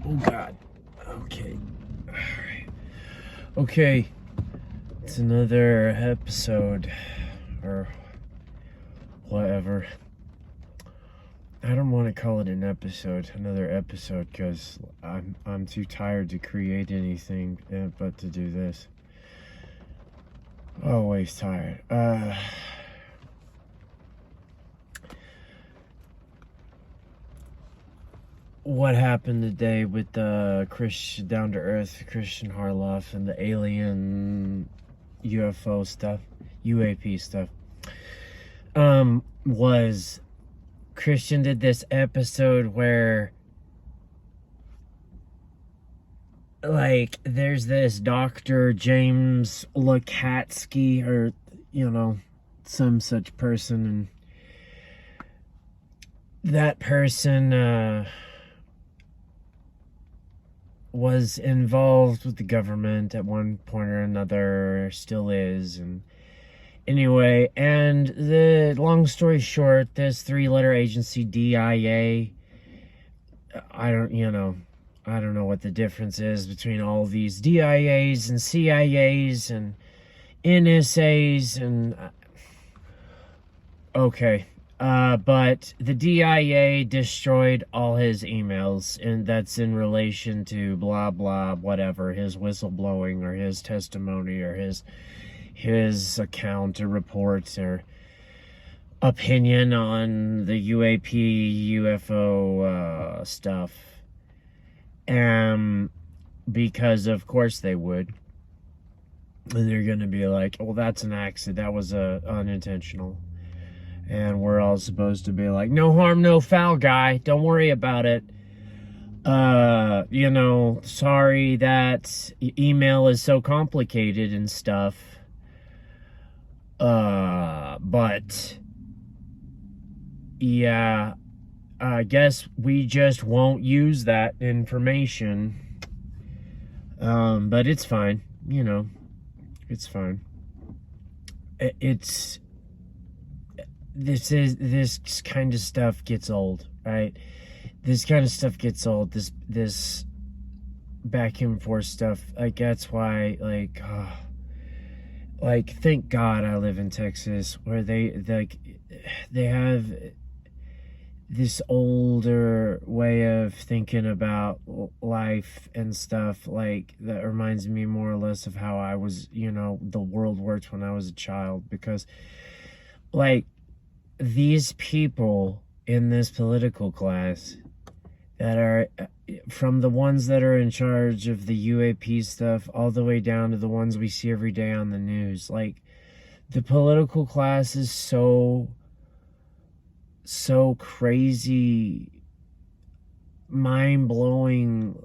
Oh God. Okay. Alright. Okay. It's another episode. Or whatever. I don't want to call it an episode, another episode, because I'm too tired to create anything but to do this. Always tired. What happened today with the Christian Down to Earth, Christian Harloff, and the alien UFO stuff, UAP stuff, was Christian did this episode where, like, there's this Dr. James Lukatsky, or, some such person, and that person, was involved with the government at one point or another, still is, and anyway, and the long story short, this three-letter agency, DIA, I don't know what the difference is between all these DIAs and CIAs and NSAs and okay. But the DIA destroyed all his emails, and that's in relation to blah, blah, whatever, his whistleblowing or his testimony or his account or report or opinion on the UAP, UFO stuff. Because of course they would. And they're going to be like, well, that's an accident. That was unintentional. And we're all supposed to be like, no harm, no foul, guy. Don't worry about it. Sorry that email is so complicated and stuff. But yeah, I guess we just won't use that information. But it's fine. It's fine. This kind of stuff gets old, right? This kind of stuff gets old. This back and forth stuff. Like, that's why, thank God I live in Texas, where they have this older way of thinking about life and stuff, that reminds me more or less of how I was, the world worked when I was a child, because, these people in this political class that are, from the ones that are in charge of the UAP stuff all the way down to the ones we see every day on the news, the political class is so crazy, mind-blowing,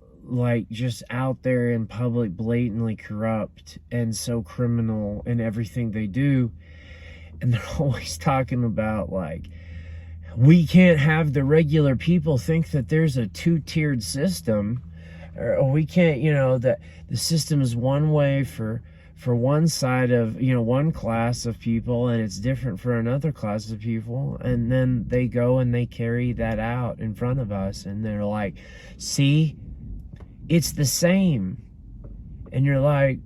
just out there in public, blatantly corrupt and so criminal in everything they do. And they're always talking about, we can't have the regular people think that there's a two-tiered system, or we can't, that the system is one way for one side of, one class of people, and it's different for another class of people. And then they go and they carry that out in front of us, and they're like, see, it's the same. And you're like,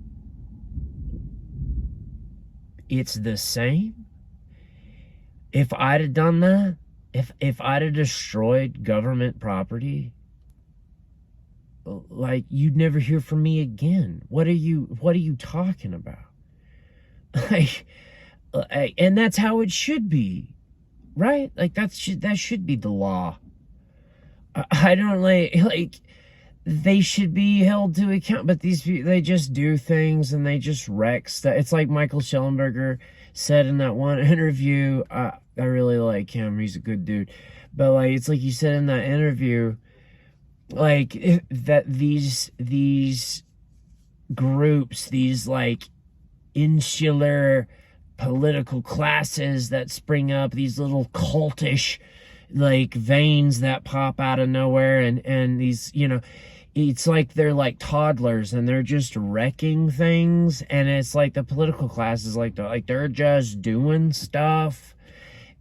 it's the same? If I'd have done that, if I'd have destroyed government property, you'd never hear from me again. What are you talking about? And that's how it should be, right? That should be the law. I don't they should be held to account, but these people, they just do things and they just wreck stuff. It's like Michael Schellenberger said in that one interview. I really like him. He's a good dude. But it's like he said in that interview, that these groups, these insular political classes that spring up, these little cultish veins that pop out of nowhere, and these, it's like they're like toddlers and they're just wrecking things. And it's like the political class is they're just doing stuff.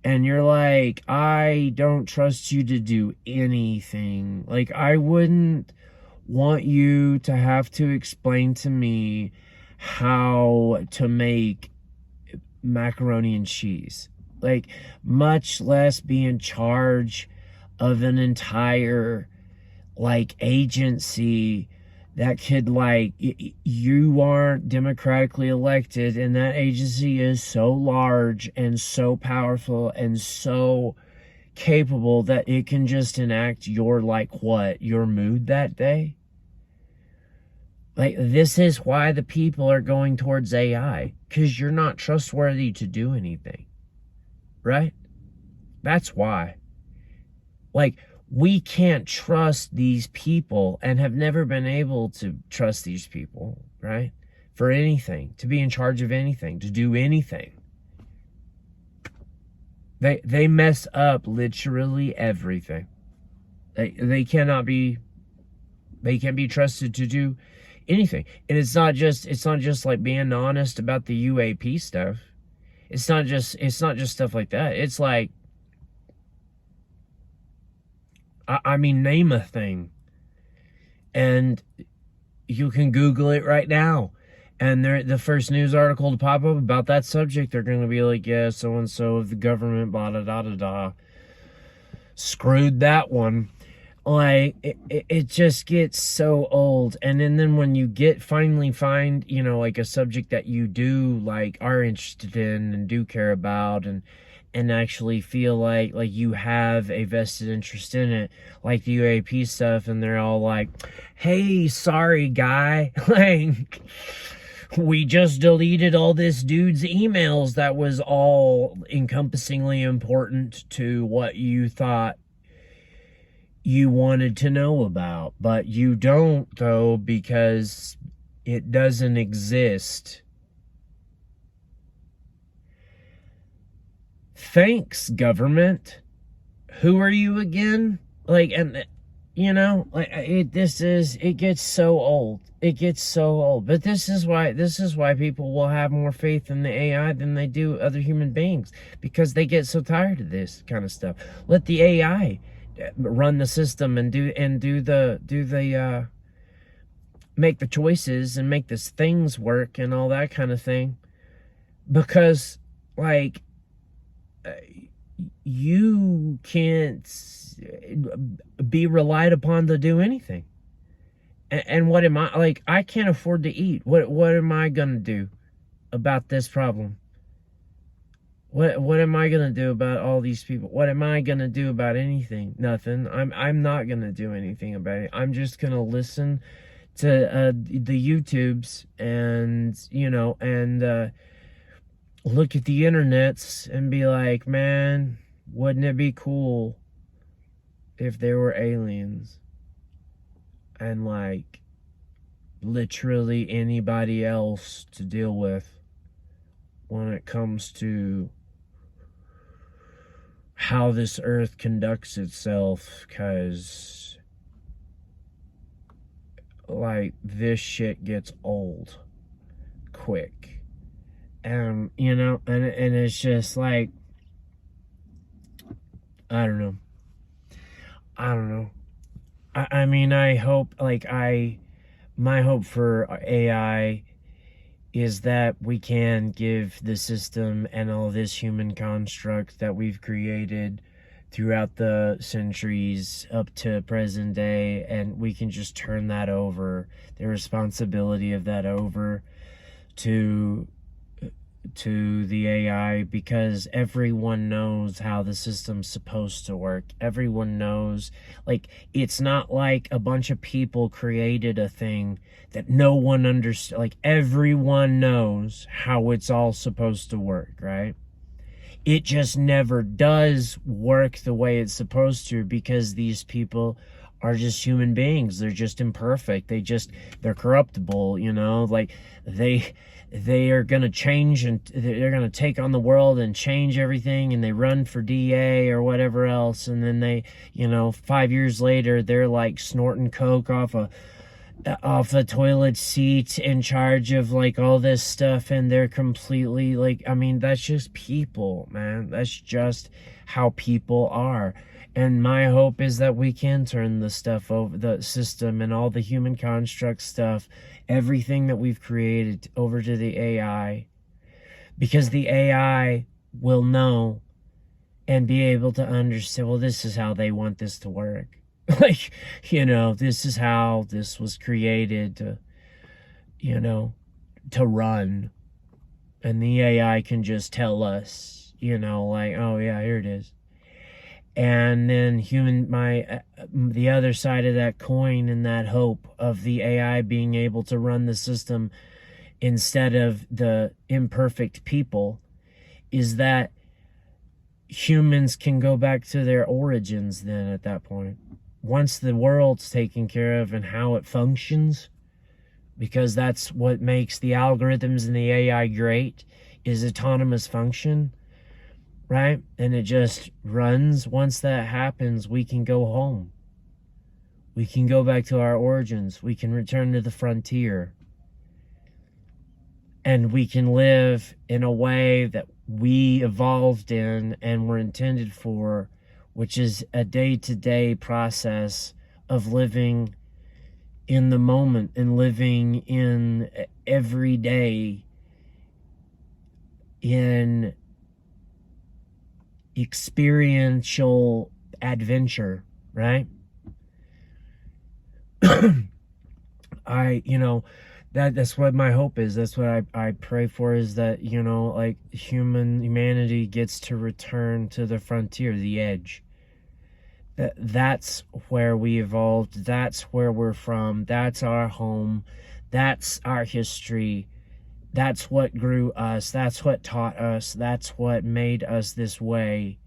And you're like, I don't trust you to do anything. I wouldn't want you to have to explain to me how to make macaroni and cheese. Like, much less be in charge of an entire, like, agency that could, like, you aren't democratically elected, and that agency is so large and so powerful and so capable that it can just enact your, like, what, your mood that day. Like, this is why the people are going towards AI, because you're not trustworthy to do anything, right? That's why. Like, we can't trust these people and have never been able to trust these people, right? For anything, to be in charge of anything, to do anything. They mess up literally everything. They can't be trusted to do anything. And it's not just like being honest about the UAP stuff. It's not just stuff like that. It's like, I mean, name a thing, and you can Google it right now, and the first news article to pop up about that subject, they're going to be like, yeah, so and so of the government, blah da da da da, screwed that one. Like, it just gets so old. And then when you finally find, you know, like a subject that you do, like, are interested in and do care about, and actually feel like you have a vested interest in it, like the UAP stuff, and they're all like, hey, sorry guy, like, we just deleted all this dude's emails that was all encompassingly important to what you thought you wanted to know about, but you don't, though, because it doesn't exist. Thanks, government. Who are you again? Like, and you know, like, it gets so old. It gets so old. But this is why people will have more faith in the AI than they do other human beings, because they get so tired of this kind of stuff. Let the AI run the system and do the make the choices and make the things work and all that kind of thing, because, like, you can't be relied upon to do anything. And what am I, like, I can't afford to eat. What am I gonna do about this problem? What am I gonna do about all these people? What am I gonna do about anything? Nothing. I'm not gonna do anything about it. I'm just gonna listen to the YouTubes, and, you know, and look at the internets and be like, man, wouldn't it be cool if there were aliens and, like, literally anybody else to deal with when it comes to how this earth conducts itself, because, like, this shit gets old quick. And, you know, and it's just like, I don't know. I mean, I hope, like, my hope for AI is that we can give the system and all this human construct that we've created throughout the centuries up to present day, and we can just turn that over, the responsibility of that over to the AI, because everyone knows how the system's supposed to work. Everyone knows, like, it's not like a bunch of people created a thing that no one understands. Like, everyone knows how it's all supposed to work, right? It just never does work the way it's supposed to, because these people are just human beings. They're just imperfect. They're corruptible, you know? Like, they are going to change, and they're going to take on the world and change everything, and they run for DA or whatever else, and then they, you know, 5 years later, they're like snorting coke off a toilet seat in charge of, like, all this stuff, and they're completely, like, I mean, that's just people, man. That's just how people are. And my hope is that we can turn the stuff over, the system and all the human construct stuff, everything that we've created, over to the AI, because the AI will know and be able to understand, well, this is how they want this to work. Like, this is how this was created to, to run. And the AI can just tell us, like, oh yeah, here it is. And then the other side of that coin, and that hope of the AI being able to run the system instead of the imperfect people, is that humans can go back to their origins then at that point. Once the world's taken care of and how it functions, because that's what makes the algorithms and the AI great, is autonomous function, right? And it just runs. Once that happens, we can go home. We can go back to our origins. We can return to the frontier. And we can live in a way that we evolved in and were intended for, which is a day-to-day process of living in the moment and living in every day in experiential adventure, right? That's what my hope is. That's what I pray for, is that, like, humanity gets to return to the frontier, the edge. That's where we evolved. That's where we're from. That's our home. That's our history. That's what grew us. That's what taught us. That's what made us this way,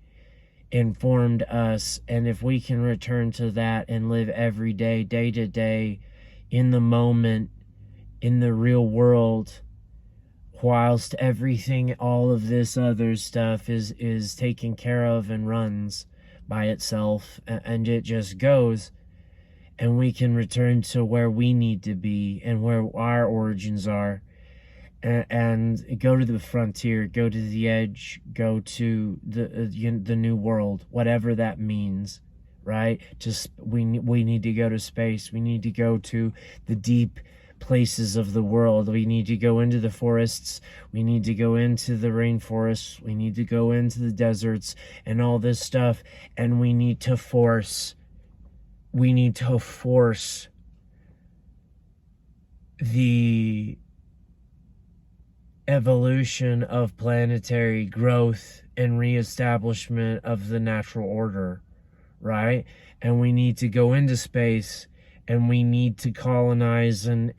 informed us. And if we can return to that and live every day, day to day, in the moment, in the real world, whilst everything, all of this other stuff is taken care of and runs by itself, and it just goes, and we can return to where we need to be and where our origins are, and go to the frontier, go to the edge, go to the new world, whatever that means, right? Just we need to go to space. We need to go to the deep places of the world. We need to go into the forests. We need to go into the rainforests. We need to go into the deserts and all this stuff. And we need to force the evolution of planetary growth and reestablishment of the natural order, right? And we need to go into space, and we need to colonize and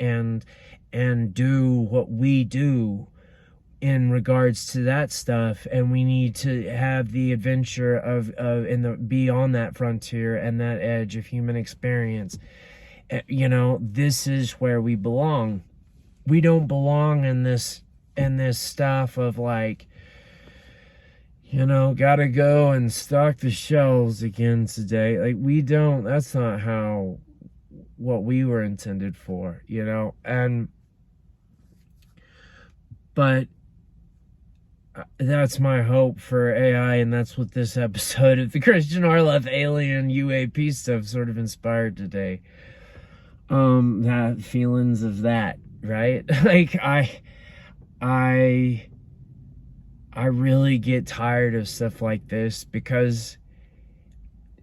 do what we do in regards to that stuff. And we need to have the adventure be on that frontier and that edge of human experience. This is where we belong. We don't belong in this stuff of, like, gotta go and stock the shelves again today. Like, we don't. That's not what we were intended for, but that's my hope for AI, and that's what this episode of the Christian Arleth alien UAP stuff sort of inspired today. That feelings of that, right? Like, I really get tired of stuff like this, because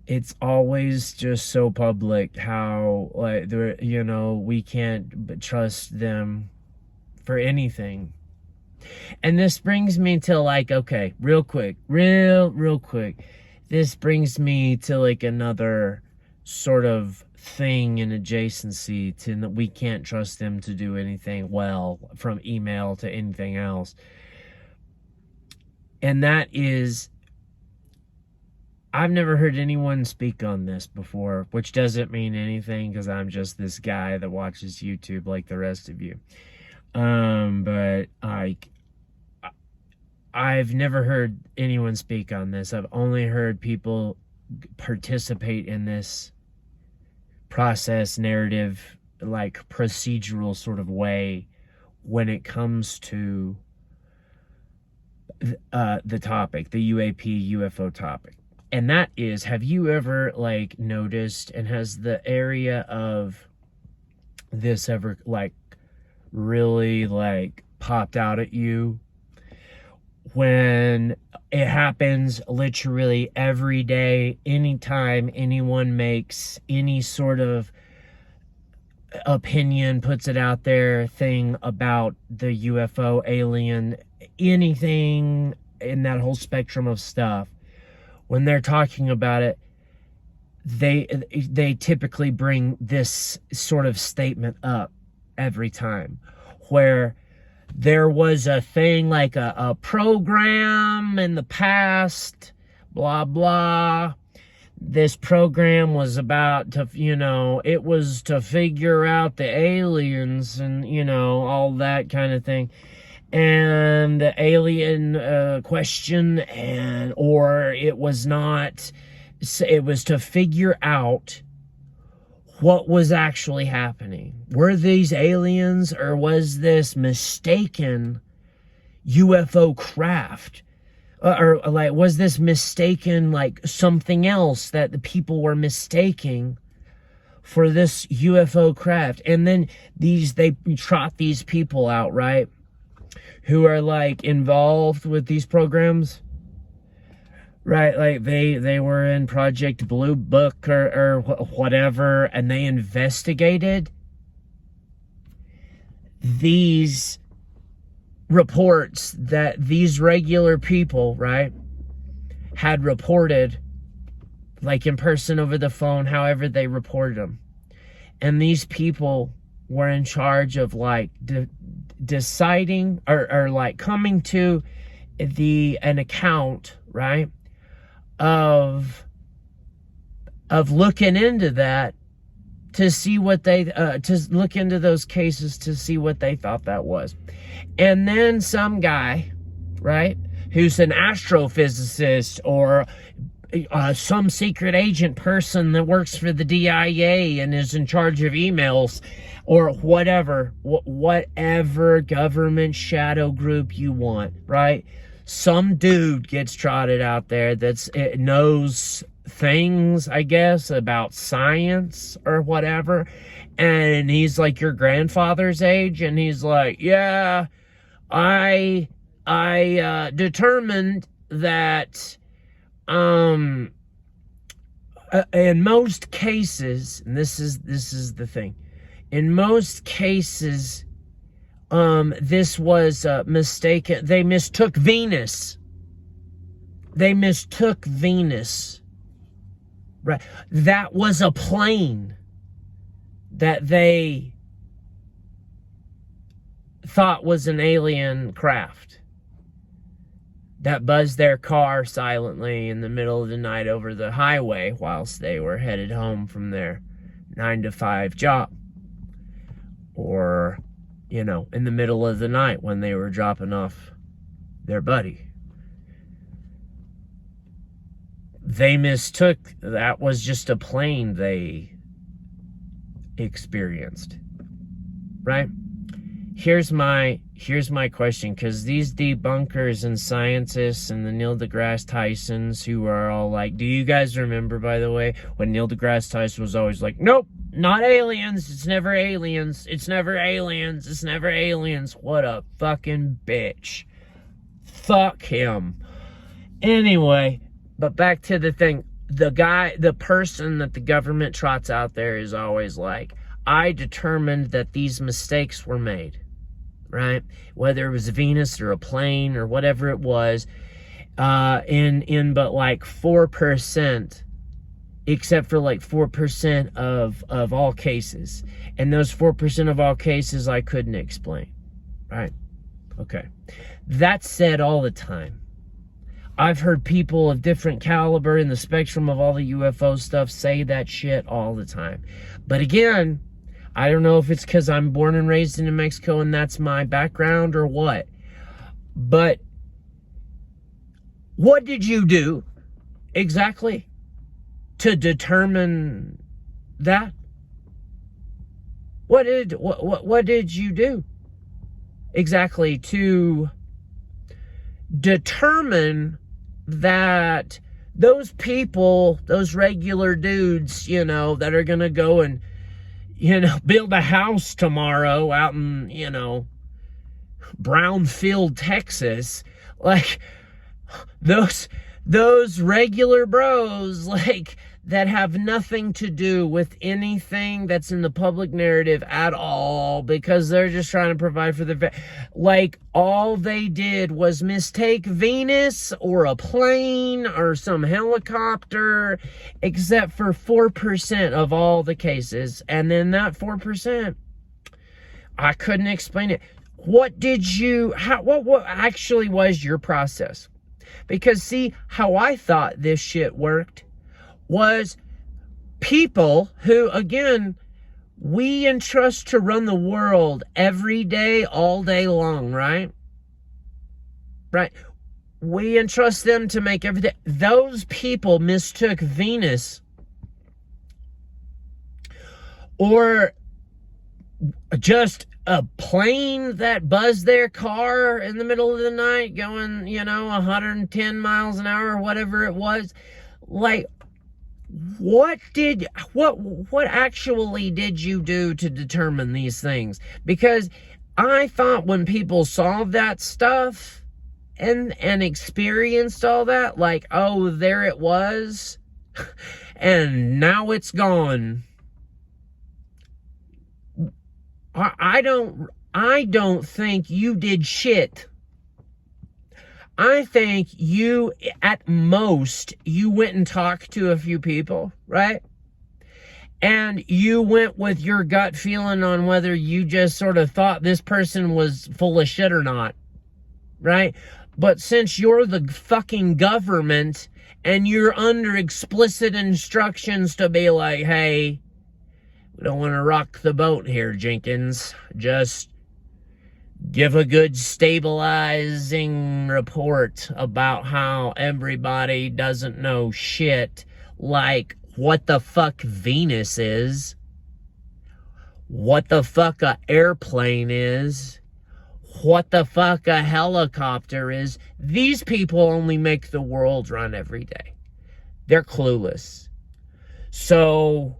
it's always just so public how, like, we can't trust them for anything. And this brings me to, like, okay, real quick, this brings me to, like, another sort of thing in adjacency to that we can't trust them to do anything well, from email to anything else. And that is, I've never heard anyone speak on this before, which doesn't mean anything, because I'm just this guy that watches YouTube like the rest of you. But I've never heard anyone speak on this. I've only heard people participate in this process, narrative, like, procedural sort of way when it comes to the topic, the UAP UFO topic. And that is, have you ever like noticed, and has the area of this ever like really like popped out at you, when it happens literally every day, anytime anyone makes any sort of opinion, puts it out there, thing about the UFO, alien, anything in that whole spectrum of stuff, when they're talking about it, they typically bring this sort of statement up every time, where there was a thing like a program in the past, blah blah. This program was about to, it was to figure out the aliens and, all that kind of thing. And the alien question, or it was not, it was to figure out what was actually happening. Were these aliens, or was this mistaken UFO craft? Or like, was this mistaken like something else that the people were mistaking for this UFO craft? And then they trot these people out, right, who are like involved with these programs, right? Like they were in Project Blue Book or whatever, and they investigated these reports that these regular people, right, had reported, like in person, over the phone, however they reported them. And these people were in charge of like deciding or like coming to an account, right, of looking into that, to see what they to look into those cases, to see what they thought that was. And then some guy, right, who's an astrophysicist or some secret agent person that works for the DIA and is in charge of emails, or whatever government shadow group you want, right? Some dude gets trotted out there that knows things, I guess, about science or whatever, and he's like your grandfather's age, and he's like, yeah, I determined that in most cases, and this is the thing, in most cases, this was mistaken. They mistook Venus. Right. That was a plane that they thought was an alien craft that buzzed their car silently in the middle of the night over the highway whilst they were headed home from their 9-to-5 job. Or, in the middle of the night when they were dropping off their buddy. They mistook that was just a plane they experienced, right? Here's my question, because these debunkers and scientists and the Neil deGrasse Tysons, who are all like, do you guys remember, by the way, when Neil deGrasse Tyson was always like, nope, not aliens, it's never aliens, it's never aliens, it's never aliens. What a fucking bitch. Fuck him. Anyway, but back to the thing. The person that the government trots out there is always like, I determined that these mistakes were made, right? Whether it was Venus or a plane or whatever it was, in but like 4%, except for like 4% of all cases. And those 4% of all cases I couldn't explain, right? Okay. That's said all the time. I've heard people of different caliber in the spectrum of all the UFO stuff say that shit all the time. But again, I don't know if it's because I'm born and raised in New Mexico and that's my background or what. But what did you do exactly to determine that? What did you do exactly to determine that those people, those regular dudes, you know, that are going to go and, you know, build a house tomorrow out in, you know, Brownfield, Texas, like those regular bros, like, that have nothing to do with anything that's in the public narrative at all, because they're just trying to provide for the, like, all they did was mistake Venus or a plane or some helicopter, except for 4% of all the cases. And then that 4%, I couldn't explain it. What actually was your process? Because see, how I thought this shit worked was people who, again, we entrust to run the world every day, all day long, right? Right? We entrust them to make everything. Those people mistook Venus or just a plane that buzzed their car in the middle of the night going, you know, 110 miles an hour or whatever it was. Like, what actually did you do to determine these things? Because I thought when people saw that stuff and experienced all that, like, oh, there it was, and now it's gone. I don't think you did shit. I think you, at most, you went and talked to a few people, right? And you went with your gut feeling on whether you just sort of thought this person was full of shit or not, right? But since you're the fucking government and you're under explicit instructions to be like, hey, we don't want to rock the boat here, Jenkins. Just give a good stabilizing report about how everybody doesn't know shit, like what the fuck Venus is, what the fuck a airplane is, what the fuck a helicopter is. These people only make the world run every day. They're clueless. So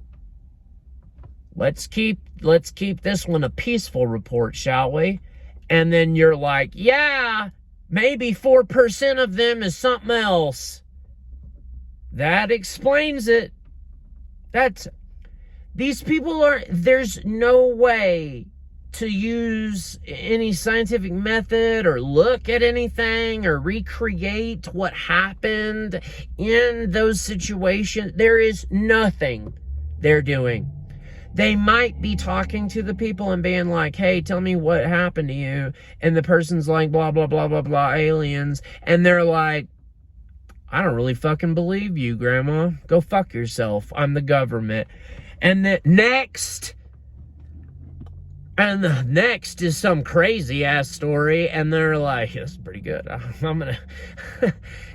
let's keep this one a peaceful report, shall we? And then you're like, yeah, maybe 4% of them is something else. That explains it. These people there's no way to use any scientific method or look at anything or recreate what happened in those situations. There is nothing they're doing. They might be talking to the people and being like, hey, tell me what happened to you. And the person's like, blah, blah, blah, blah, blah, aliens. And they're like, I don't really fucking believe you, Grandma. Go fuck yourself. I'm the government. And the next is some crazy ass story. And they're like, that's pretty good. I'm gonna,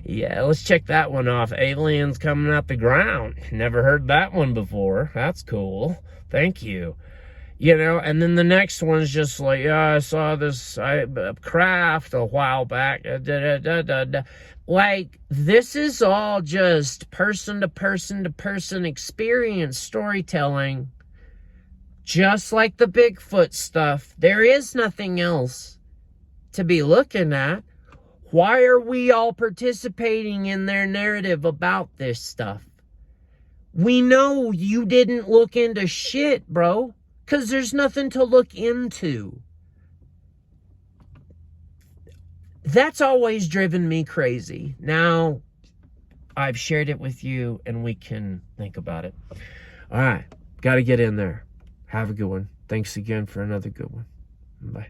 yeah, let's check that one off. Aliens coming out the ground. Never heard that one before. That's cool. Thank you. You know, and then the next one's just like, yeah, I saw this craft a while back. Like, this is all just person to person experience storytelling. Just like the Bigfoot stuff. There is nothing else to be looking at. Why are we all participating in their narrative about this stuff? We know you didn't look into shit, bro. Because there's nothing to look into. That's always driven me crazy. Now, I've shared it with you and we can think about it. All right. Got to get in there. Have a good one. Thanks again for another good one. Bye.